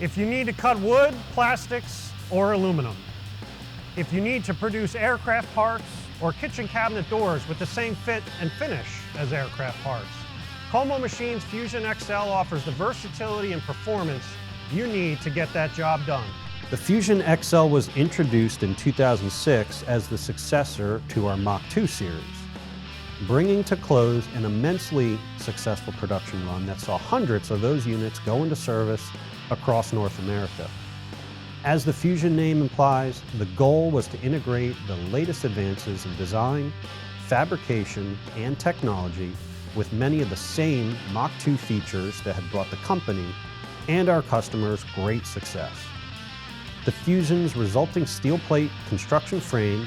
If you need to cut wood, plastics, or aluminum. If you need to produce aircraft parts or kitchen cabinet doors with the same fit and finish as aircraft parts, Komo Machines Fusion XL offers the versatility and performance you need to get that job done. The Fusion XL was introduced in 2006 as the successor to our Mach 2 series, bringing to close an immensely successful production run that saw hundreds of those units go into service across North America. As the Fusion name implies, the goal was to integrate the latest advances in design, fabrication, and technology with many of the same Mach 2 features that had brought the company and our customers great success. The Fusion's resulting steel plate construction frame,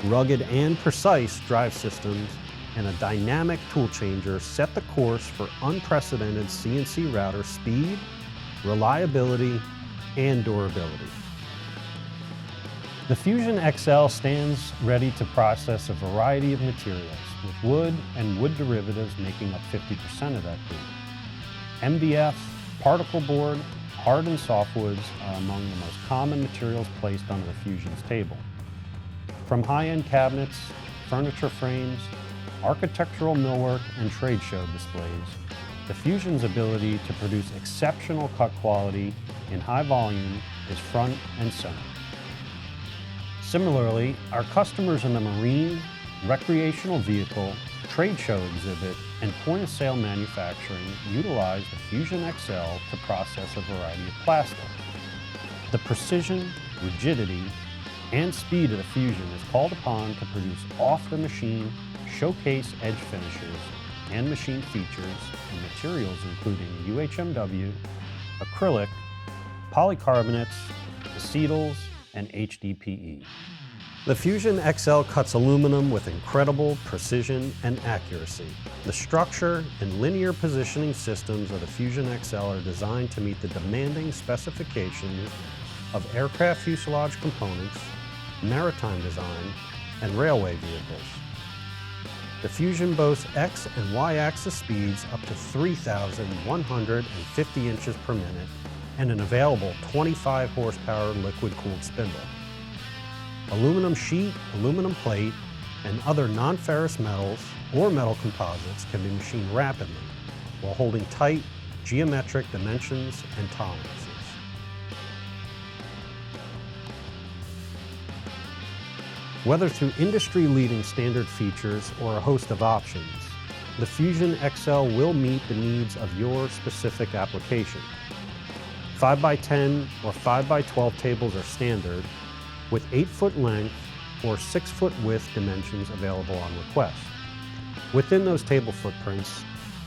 rugged and precise drive systems, and a dynamic tool changer set the course for unprecedented CNC router speed, reliability, and durability. The Fusion XL stands ready to process a variety of materials, with wood and wood derivatives making up 50% of that group. MDF, particle board, hard and softwoods are among the most common materials placed onto the Fusion's table. From high-end cabinets, furniture frames, architectural millwork, and trade show displays, the Fusion's ability to produce exceptional cut quality in high volume is front and center. Similarly, our customers in the marine, recreational vehicle, trade show exhibit, and point-of-sale manufacturing utilize the Fusion XL to process a variety of plastics. The precision, rigidity, and speed of the Fusion is called upon to produce off-the-machine, showcase edge finishes and machine features in materials including UHMW, acrylic, polycarbonates, acetals, and HDPE. The Fusion XL cuts aluminum with incredible precision and accuracy. The structure and linear positioning systems of the Fusion XL are designed to meet the demanding specifications of aircraft fuselage components, maritime design, and railway vehicles. The Fusion boasts X and Y axis speeds up to 3,150 inches per minute and an available 25 horsepower liquid-cooled spindle. Aluminum sheet, aluminum plate, and other non-ferrous metals or metal composites can be machined rapidly while holding tight geometric dimensions and tolerances. Whether through industry-leading standard features or a host of options, the Fusion XL will meet the needs of your specific application. 5x10 or 5x12 tables are standard, with 8-foot length or 6-foot width dimensions available on request. Within those table footprints,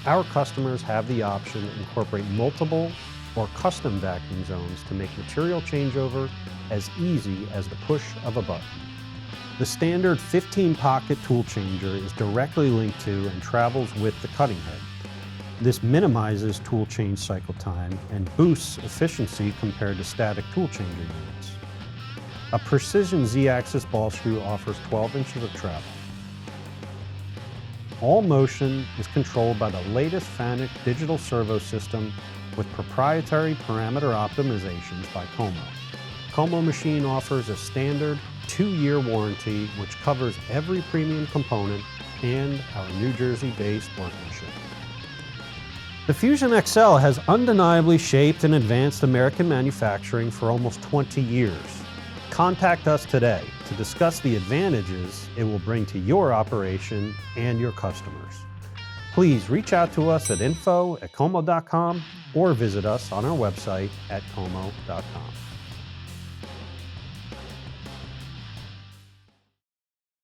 our customers have the option to incorporate multiple or custom vacuum zones to make material changeover as easy as the push of a button. The standard 15-pocket tool changer is directly linked to and travels with the cutting head. This minimizes tool change cycle time and boosts efficiency compared to static tool changer units. A precision Z-axis ball screw offers 12 inches of travel. All motion is controlled by the latest FANUC digital servo system with proprietary parameter optimizations by Komo. Komo machine offers a standard 2-year warranty which covers every premium component and our New Jersey-based workmanship. The Fusion XL has undeniably shaped and advanced American manufacturing for almost 20 years. Contact us today to discuss the advantages it will bring to your operation and your customers. Please reach out to us at info@komo.com or visit us on our website at komo.com.